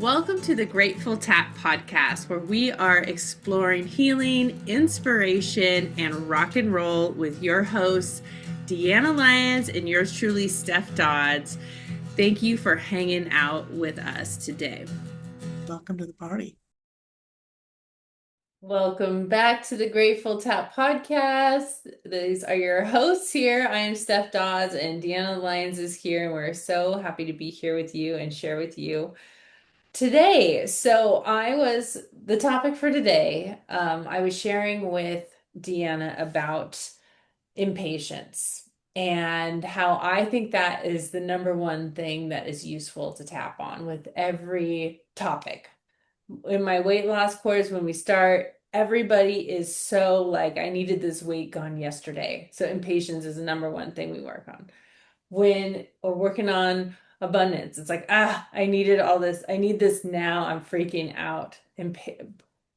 Welcome to the Grateful Tap podcast, where we are exploring healing, inspiration, and rock and roll with your hosts, Deanna Lyons and yours truly, Steph Dodds. Thank you for hanging out with us today. Welcome to the party. Welcome back to the Grateful Tap podcast. These are your hosts here. I am Steph Dodds and Deanna Lyons is here, and we're so happy to be here with you and share with you today. The topic for today, I was sharing with Deanna about impatience and how I think that is the number one thing that is useful to tap on with every topic. In my weight loss course, when we start, everybody is so like, I needed this weight gone yesterday. So impatience is the number one thing we work on. When we're working on abundance, it's like, I needed all this. I need this now. I'm freaking out.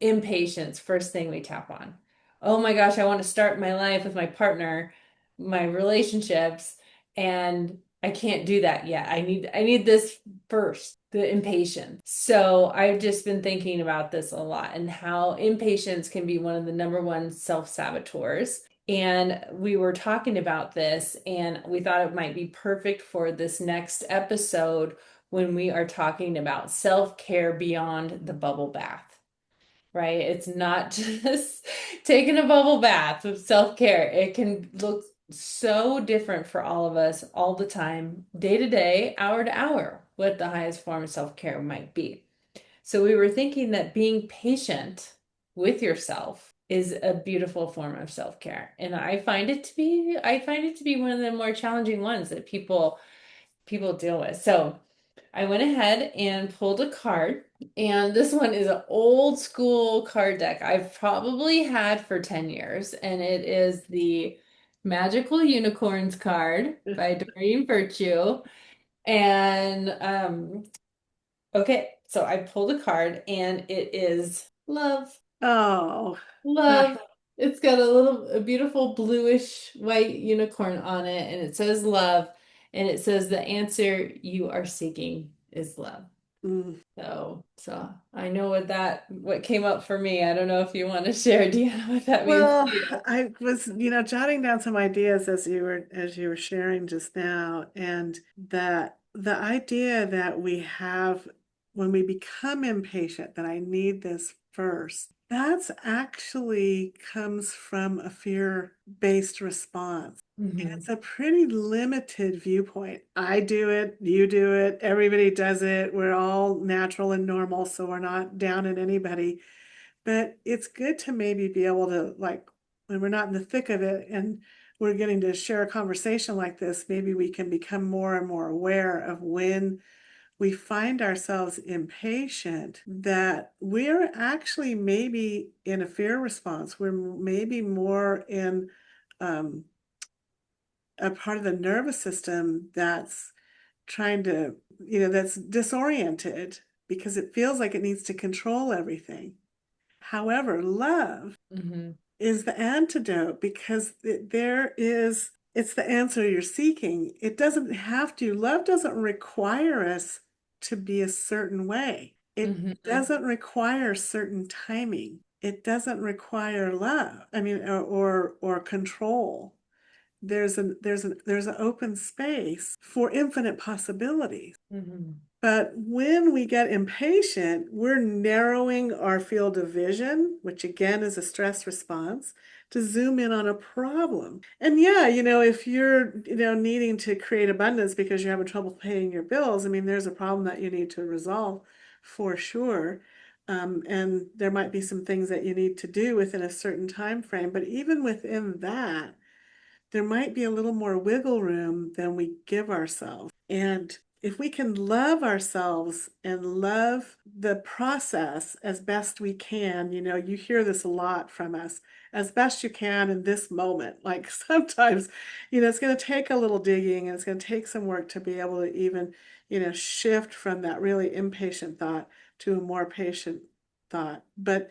Impatience, first thing we tap on. Oh my gosh, I want to start my life with my partner, my relationships, and I can't do that yet. I need this first, the impatience. So I've just been thinking about this a lot and how impatience can be one of the number one self-saboteurs. And we were talking about this, and we thought it might be perfect for this next episode when we are talking about self-care beyond the bubble bath, right? It's not just taking a bubble bath with self-care. It can look so different for all of us all the time, day to day, hour to hour, what the highest form of self-care might be. So we were thinking that being patient with yourself is a beautiful form of self-care. And I find it to be one of the more challenging ones that people deal with. So I went ahead and pulled a card, and this one is an old school card deck I've probably had for 10 years, and it is the Magical Unicorns card by Doreen Virtue. And okay, so I pulled a card and it is love. Oh, Love. It's got a beautiful bluish white unicorn on it, and it says love, and it says the answer you are seeking is love. mm. So I know what came up for me. I don't know if you want to share, Deanna, what that means Well, to you. I was, jotting down some ideas as you were sharing just now, and that the idea that we have when we become impatient, that I need this first, that's actually comes from a fear-based response. And Hmm. it's a pretty limited viewpoint. I do it, you do it, everybody does it. We're all natural and normal, so we're not down on anybody. But it's good to maybe be able to, like, when we're not in the thick of it and we're getting to share a conversation like this, maybe we can become more and more aware of when we find ourselves impatient, that we're actually maybe in a fear response. We're maybe more in um, a part of the nervous system that's trying to, that's disoriented because it feels like it needs to control everything. However, love Hmm. is the antidote because it's the answer you're seeking. It doesn't have to, love doesn't require us to be a certain way. It Hmm. doesn't require certain timing. It doesn't require love. I mean, or control. There's an open space for infinite possibilities. Hmm. But when we get impatient, we're narrowing our field of vision, which again is a stress response, to zoom in on a problem. And yeah, if you're, needing to create abundance because you're having trouble paying your bills, I mean, there's a problem that you need to resolve for sure. And there might be some things that you need to do within a certain time frame. But even within that, there might be a little more wiggle room than we give ourselves. And if we can love ourselves and love the process as best we can, you hear this a lot from us, as best you can in this moment. Like sometimes, it's going to take a little digging and it's going to take some work to be able to even, shift from that really impatient thought to a more patient thought. But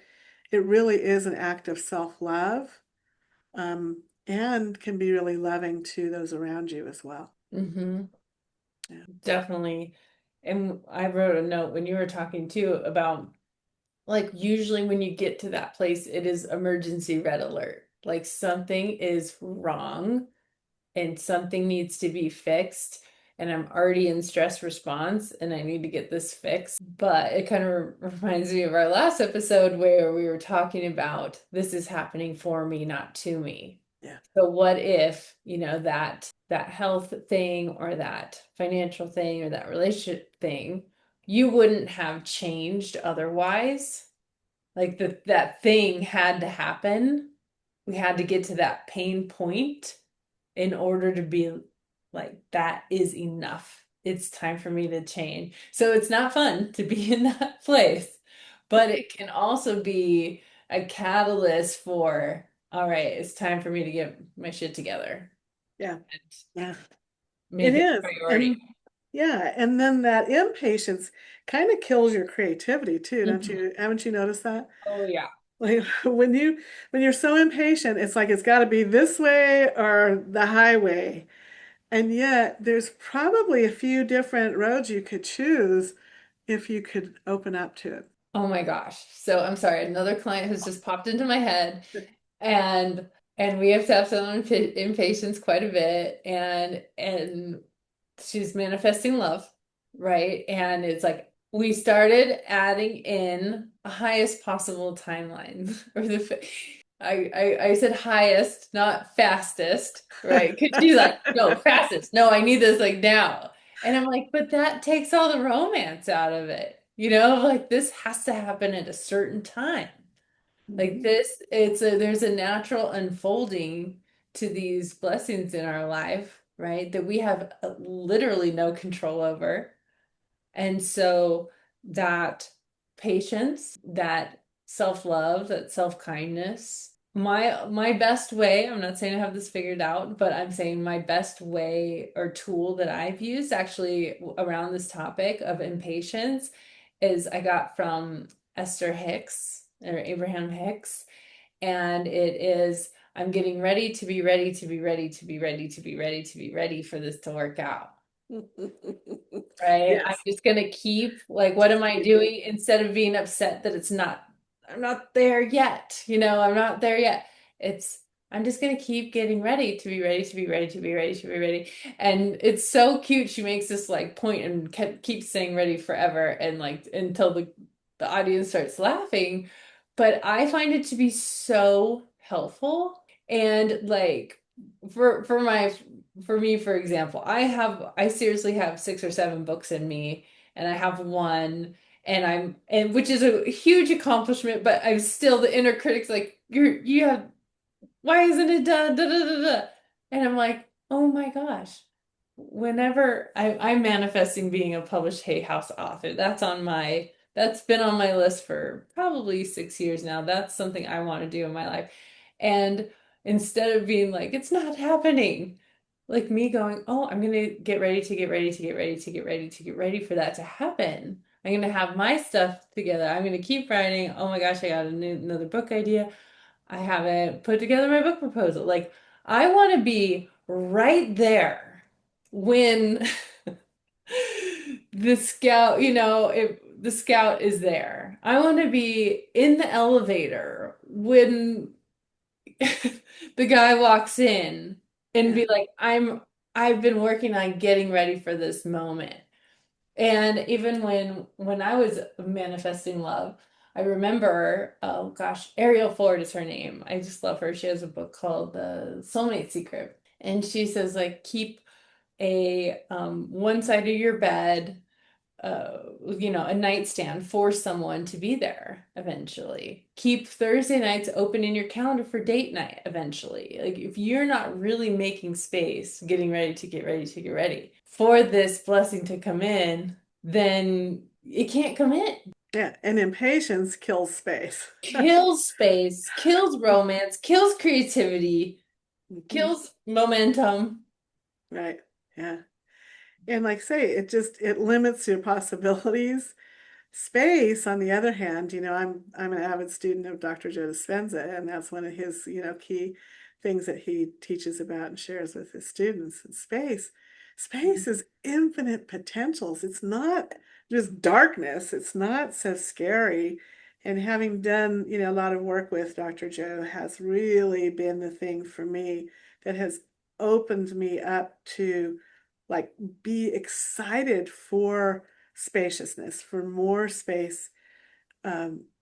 it really is an act of self-love, and can be really loving to those around you as well. Hmm. Yeah. Definitely. And I wrote a note when you were talking too about like usually when you get to that place, it is emergency red alert. Like something is wrong and something needs to be fixed. And I'm already in stress response and I need to get this fixed. But it kind of reminds me of our last episode where we were talking about this is happening for me, not to me. Yeah. So what if, that health thing or that financial thing or that relationship thing, you wouldn't have changed otherwise? Like that thing had to happen. We had to get to that pain point in order to be like, that is enough. It's time for me to change. So it's not fun to be in that place, but it can also be a catalyst for, all right, it's time for me to get my shit together Yeah. and Yeah. It make it a is. priority. And yeah, and then that impatience kind of kills your creativity too, don't Mhm. you? Haven't you noticed that? Oh yeah. Like when you're so impatient, it's like it's got to be this way or the highway. And yet there's probably a few different roads you could choose if you could open up to Oh my gosh. So I'm sorry, another client has just popped into my head. it. And we have to have some impatience quite a bit, and she's manifesting love, right? And it's like we started adding in a highest possible timeline, or I said highest, not fastest, right? Because she's like, no, fastest. No, I need this like now. And I'm like, but that takes all the romance out of it. Like this has to happen at a certain time. Like Mhm. this, there's a natural unfolding to these blessings in our life, right? That we have literally no control over. And so that patience, that self-love, that self-kindness, my best way, I'm not saying I have this figured out, but I'm saying my best way or tool that I've used actually around this topic of impatience is I got from Esther Hicks or Abraham Hicks, and it is I'm getting ready to be ready to be ready to be ready to be ready to be ready for this to work out. Right? I'm Yes, just gonna keep like, what just am I keep it. doing instead of being upset that I'm not there yet. I'm not there yet. It's, I'm just gonna keep getting ready to be ready to be ready to be ready to be ready. And it's so cute. She makes this like point and keeps saying ready forever and like until the audience starts laughing. But I find it to be so helpful. And like for my for me, for example, I seriously have 6 or 7 books in me, and I have one, and which is a huge accomplishment, but I'm still the inner critic's like, you have, why isn't it done? Da, da, da, da. And I'm like, oh my gosh. Whenever I'm manifesting being a published Hay House author, that's been on my list for probably 6 years now. That's something I want to do in my life. And instead of being like, it's not happening, like me going, oh, I'm gonna get ready to get ready to get ready to get ready to get ready for that to happen. I'm gonna have my stuff together. I'm gonna keep writing. Oh my gosh, I got another book idea. I haven't put together my book proposal. Like, I want to be right there when the scout, if the scout is there. I want to be in the elevator when the guy walks in and Yeah. be like, I've been working on getting ready for this moment. And even when I was manifesting love, I remember, oh gosh, Ariel Ford is her name. I just love her. She has a book called The Soulmate Secret. And she says like keep a one side of your bed, a nightstand for someone to be there eventually. Keep Thursday nights open in your calendar for date night eventually. Like if you're not really making space, getting ready to get ready to get ready for this blessing to come in, then it can't come in. Yeah. And impatience kills space. Kills space, kills romance, kills creativity, Mhm. kills momentum. Right. Yeah. And like say, it limits your possibilities. Space, on the other hand, I'm an avid student of Dr. Joe Dispenza, and that's one of his, key things that he teaches about and shares with his students in space. Space is infinite potentials. It's not just darkness. It's not so scary. And having done, a lot of work with Dr. Joe has really been the thing for me that has opened me up to like be excited for spaciousness, for more space,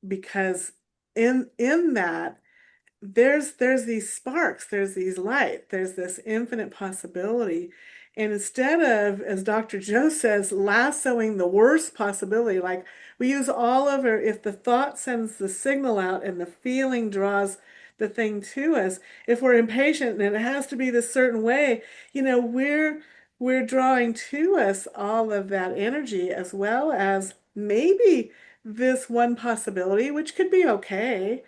because in that there's these sparks, there's these light, there's this infinite possibility. And instead of, as Dr. Joe says, lassoing the worst possibility, like we use all of our, if the thought sends the signal out and the feeling draws the thing to us, if we're impatient and it has to be this certain way, we're drawing to us all of that energy as well as maybe this one possibility, which could be okay,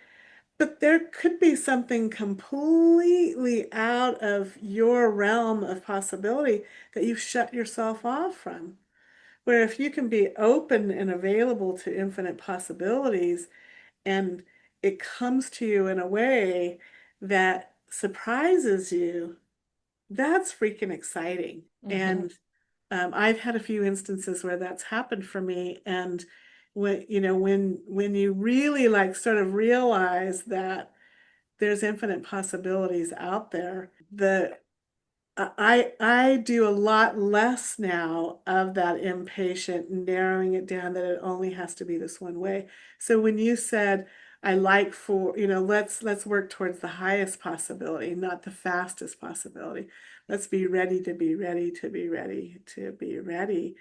but there could be something completely out of your realm of possibility that you shut yourself off from. Where if you can be open and available to infinite possibilities and it comes to you in a way that surprises you, that's freaking exciting. Hmm. And I've had a few instances where that's happened for me. And when you really like sort of realize that there's infinite possibilities out there. The I do a lot less now of that impatient, narrowing it down that it only has to be this one way. So when you said I like for, let's work towards the highest possibility, not the fastest possibility. Let's be ready to be ready to be ready to be ready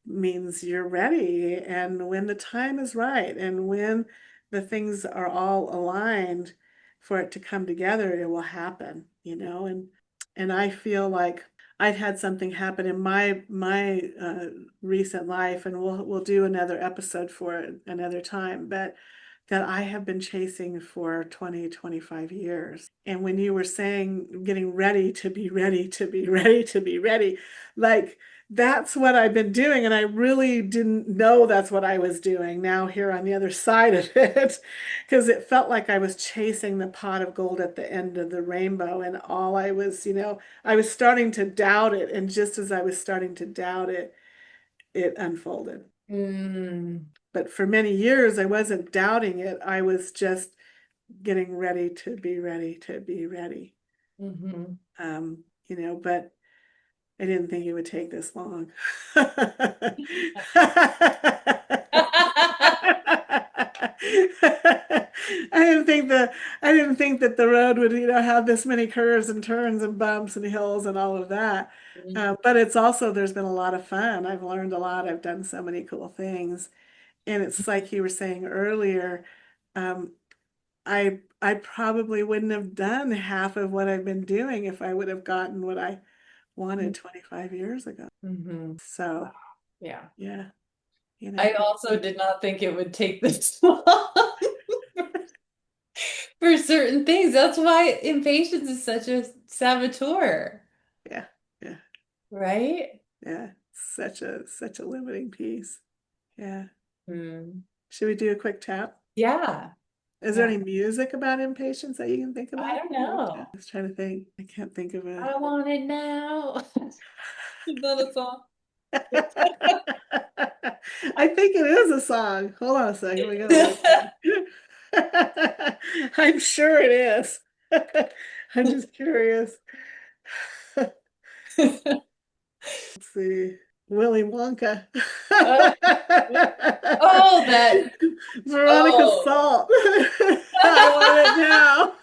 means you're ready. And when the time is right and when the things are all aligned for it to come together, it will happen, and I feel like I've had something happen in my recent life, and we'll do another episode for it another time, but that I have been chasing for 20, 25 years. And when you were saying getting ready to be ready to be ready to be ready, like that's what I've been doing. And I really didn't know that's what I was doing now here on the other side of it, because it felt like I was chasing the pot of gold at the end of the rainbow. And all I was, I was starting to doubt it. And just as I was starting to doubt it, it unfolded. Mm. But for many years, I wasn't doubting it. I was just getting ready to be ready to be ready. Hmm. But I didn't think it would take this long. I didn't think that the road would, have this many curves and turns and bumps and hills and all of that. But it's also, there's been a lot of fun. I've learned a lot. I've done so many cool things. And it's like you were saying earlier, um, I probably wouldn't have done half of what I've been doing if I would have gotten what I wanted 25 years ago. Hmm. So Yeah. yeah, you I know, also did not think it would take this long for certain things. That's why impatience is such a saboteur, yeah, yeah, right? yeah. Such a limiting piece. Yeah. Hmm. Should we do a quick tap? Yeah. Is there Yeah. any music about impatience that you can think I about? don't I know. was trying to think. I can't think of a. I want it now. Is that a song? I think it is a song. Hold on a second. We gotta look at it. I'm sure it is. I'm just curious. Let's see. Willy Wonka. Oh, oh, that. Veronica Oh. Salt. I want it now.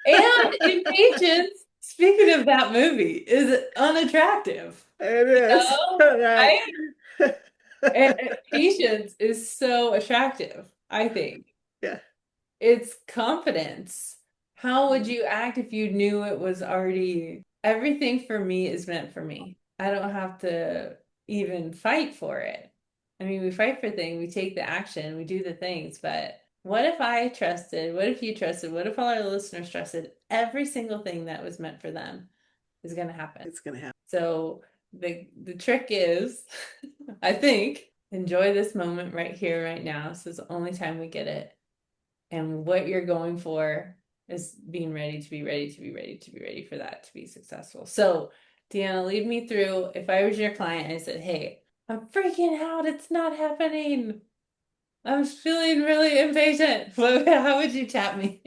And impatience, speaking of that movie, is unattractive. It You is. know, Right. right? And patience is so attractive, I think. Yeah. It's confidence. How would you act if you knew it was already everything for me is meant for me? I don't have to even fight for it. I mean, we fight for things, we take the action, we do the things, but what if I trusted? What if you trusted? What if all our listeners trusted every single thing that was meant for them is going to happen? It's gonna happen. So the trick is, I think, enjoy this moment right here, right now. This is the only time we get it and what you're going for. is being ready to be ready to be ready to be ready for that to be successful. So, Deanna, lead me through. If I was your client, I said, "Hey, I'm freaking out. It's not happening. I'm feeling really impatient." How would you tap me?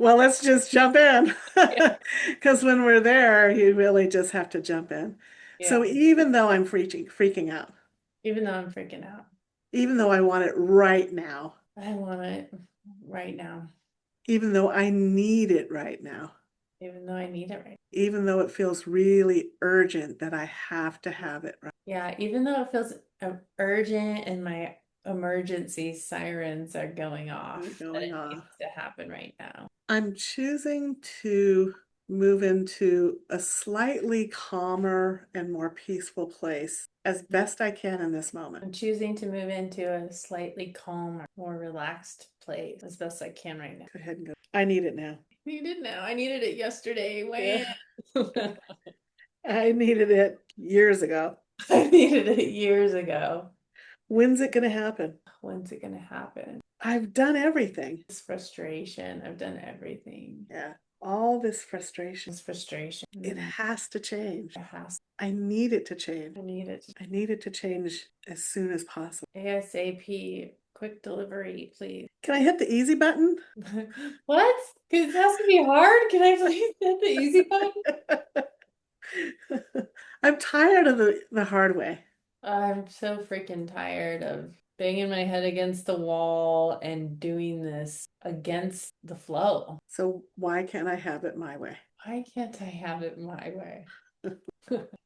Well, let's just jump in Yeah. because when we're there, you really just have to jump in. So Yeah. even though I'm freaking out, Even though I'm freaking out, even though I want it right now, I want it right now. even though I need it right now, Even though I need it right. even though it feels really urgent that I have to have it right. Yeah, even though it feels urgent and my emergency sirens are going They're off, that going it needs off. to happen right now. I'm choosing to move into a slightly calmer and more peaceful place as best I can in this moment. I'm choosing to move into a slightly calmer, more relaxed place as best I can right now. Go ahead and go. I need it now. I need it now. I needed it yesterday. Yeah, When I needed it years ago. I needed it years ago. When's it going to happen? When's it gonna happen? I've done everything. This frustration. I've done everything. Yeah, all this frustration. This frustration. It has to change. It has. I need it to change. I need it. I need it to change as soon as possible. ASAP. Quick delivery, please. Can I hit the easy button? What? Because it has to be hard? Can I please hit the easy button? I'm tired of the hard way. I'm so freaking tired of banging my head against the wall and doing this against the flow. So why can't I have it my way? Why can't I have it my way?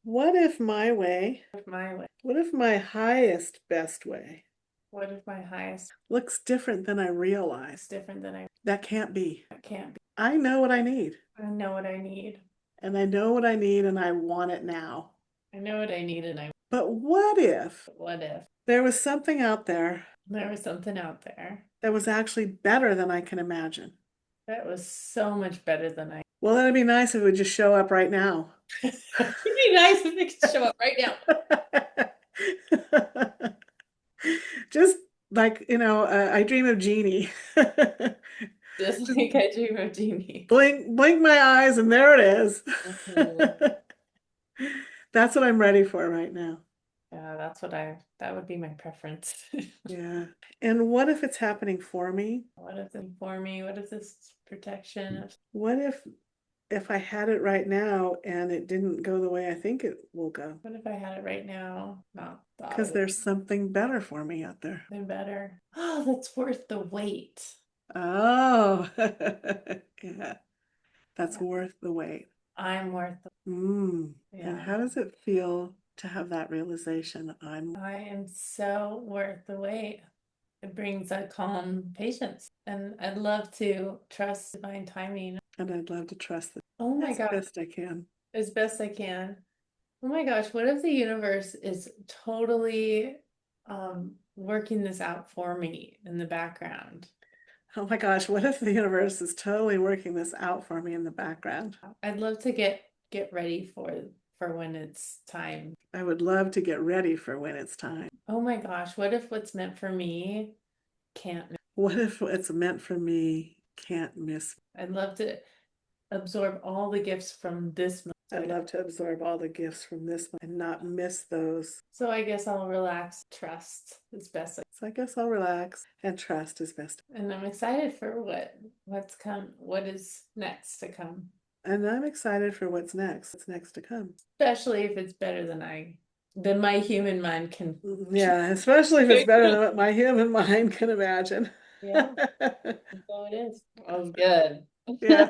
What if my way, My way. what if my highest best way What if my highest looks different than I is realize? different than I That can't be. can't be? I know what I need, I know what I need. and I know what I need, and I want it now. I know what I need, and I. But what if What if there was something out there there was something out there that was actually better than I can imagine? that was so much better than I. Well, that'd be nice if it would just show up right now. It'd be nice if it could show up right now. Just like, I dream of Jeannie. Just like I dream of Jeannie. Blink my eyes, and there it is. Mhm. That's what I'm ready for right now. Yeah, that would be my preference. Yeah. And what if it's happening for me? What if this for me? What if this protection? What if I had it right now and it didn't go the way I think it will go? What if I had it right now? Not thought Because of there's something better for me out there. something better. Oh, that's worth the wait. Oh, yeah. That's Yeah, worth the wait. I'm worth the. And Yeah, how does it feel to have that realization? I am so worth the wait. It brings a calm patience, and I'd love to trust divine timing. And I'd love to trust that Oh my as God, best I can. as best I can. Oh my gosh, what if the universe is totally working this out for me in the background? Oh my gosh, what if the universe is totally working this out for me in the background? I'd love to get ready for when it's time. I would love to get ready for when it's time. Oh my gosh, what if what's meant for me can't miss? What if what's meant for me can't miss? I'd love to absorb all the gifts from this moment. I'd love to absorb all the gifts from this one and not miss those. So I guess I'll relax, trust as best I. So I guess I'll relax and trust as best. And I'm excited for what's come, what is next to come. And I'm excited for what's next. What's next to come. Especially if it's better than my human mind can. Yeah, especially if it's better than what my human mind can imagine. Yeah, so it is. That was good. Yeah.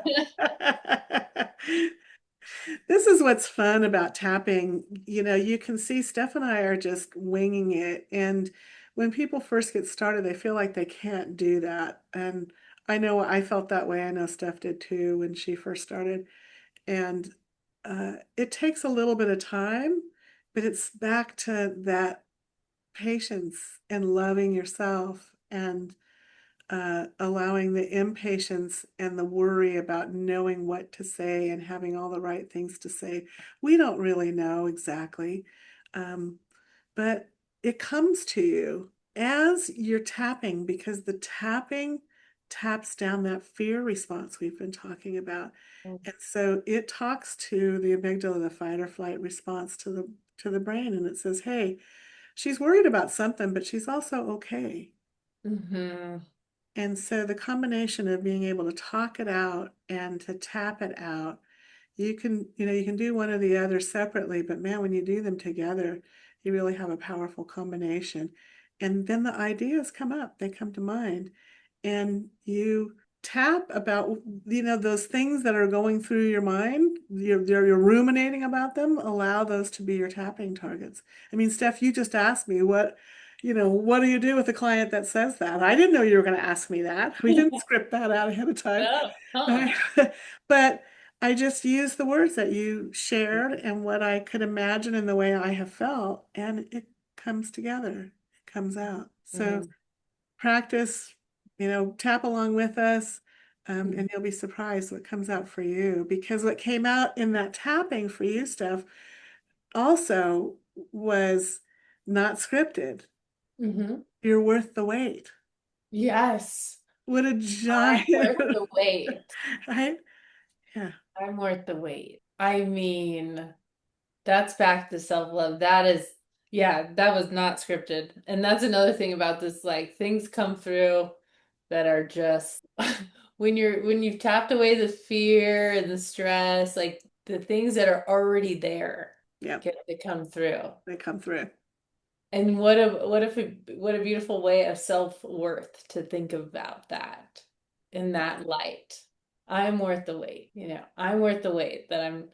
This is what's fun about tapping. You can see Steph and I are just winging it. And when people first get started, they feel like they can't do that. And I know I felt that way. I know Steph did too when she first started. And it takes a little bit of time, but it's back to that patience and loving yourself and allowing the impatience and the worry about knowing what to say and having all the right things to say. We don't really know exactly, but it comes to you as you're tapping because the tapping taps down that fear response we've been talking about. And so it talks to the amygdala, the fight or flight response to the brain, and it says, hey, she's worried about something, but she's also okay. Mm-hmm. And so the combination of being able to talk it out and to tap it out, you can do one or the other separately, but man, when you do them together, you really have a powerful combination. And then the ideas come up, they come to mind, and you tap about, those things that are going through your mind, you're ruminating about them, allow those to be your tapping targets. I mean, Steph, you just asked me what do you do with a client that says that? I didn't know you were going to ask me that. We didn't script that out ahead of time. Oh, huh. Right? But I just used the words that you shared and what I could imagine in the way I have felt, and it comes together. It comes out. So Mhm. practice, tap along with us, and you'll be surprised what comes out for you. Because what came out in that tapping for you, Steph, also was not scripted. Mhm. You're worth the wait. Yes, What a I'm giant, worth the wait. right? Yeah, I'm worth the wait. I mean, that's back to self-love. That is, yeah, that was not scripted. And that's another thing about this, like things come through that are just when you've tapped away the fear and the stress, like the things that are already there yeah, get to come through. they come through. And what a beautiful way of self-worth to think about that in that light. I'm worth the wait, I'm worth the wait that I'm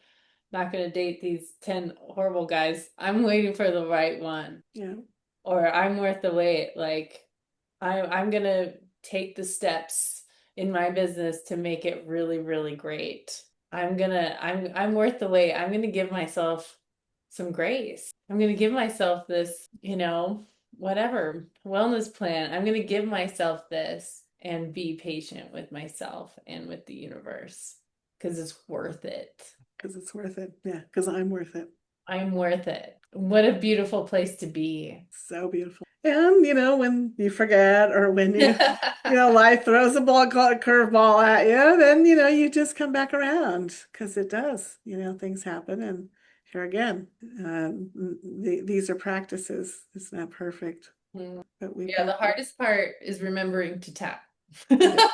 not going to date these 10 horrible guys. I'm waiting for the right one. Yeah, Or I'm worth the wait. Like I'm going to take the steps in my business to make it really, really great. I'm worth the wait. I'm going to give myself some grace. I'm going to give myself this, whatever wellness plan. I'm going to give myself this and be patient with myself and with the universe because it's worth it. because it's worth it. Yeah, because I'm worth it. I'm worth it. What a beautiful place to be. So beautiful. And, when you forget or when life throws a ball, curveball at you, then, you just come back around because it does. Things happen. And here again, these are practices. It's not perfect, Mm. but we Yeah, the practice. hardest part is remembering to tap. Yeah,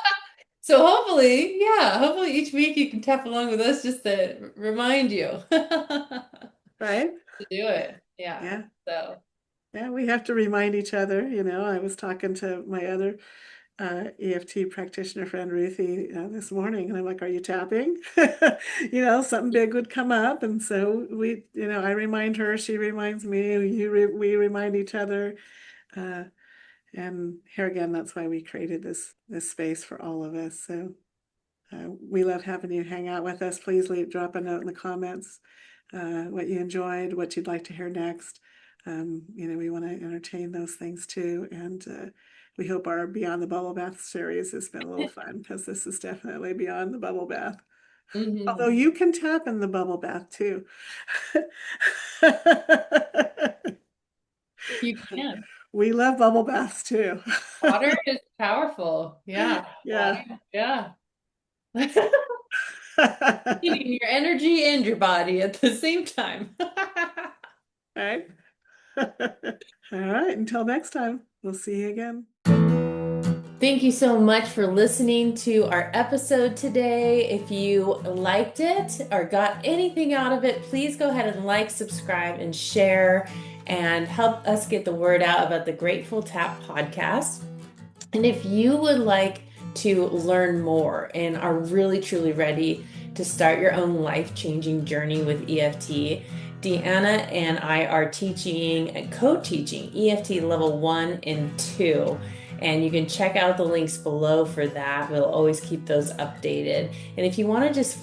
So hopefully, yeah, hopefully each week you can tap along with us just to remind you to right? do it. Yeah. Yeah. So, Yeah, we have to remind each other. I was talking to my other EFT practitioner friend Ruthie this morning, and I'm like, "Are you tapping?" Something big would come up, and so I remind her, she reminds me, we remind each other, uh, and here again, that's why we created this space for all of us. So we love having you hang out with us. Please drop a note in the comments what you enjoyed, what you'd like to hear next. We want to entertain those things too. And we hope our Beyond the Bubble Bath series has been a little fun because this is definitely beyond the bubble bath. Although mhm. you can tap in the bubble bath too. You can. We love bubble baths too. Water is powerful. Yeah. Yeah. Water. Yeah. Heating your energy and your body at the same time. Right. All right. Until next time, we'll see you again. Thank you so much for listening to our episode today. If you liked it or got anything out of it, please go ahead and like, subscribe, and share and help us get the word out about the Grateful Tap podcast. And if you would like to learn more and are really truly ready to start your own life-changing journey with EFT, Deanna and I are teaching and co-teaching EFT level 1 and 2. And you can check out the links below for that. We'll always keep those updated. And if you want to just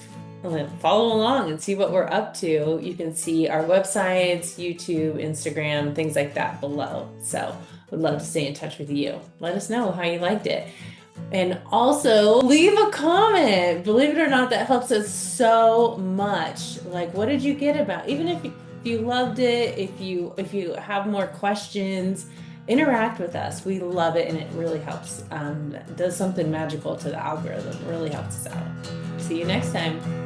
follow along and see what we're up to, you can see our websites, YouTube, Instagram, things like that below. So would love to stay in touch with you. Let us know how you liked it. And also leave a comment. Believe it or not, that helps us so much. Like, what did you get about? Even if you loved it, if you have more questions, interact with us. We love it and it really helps. Does something magical to the algorithm, really helps us out. See you next time.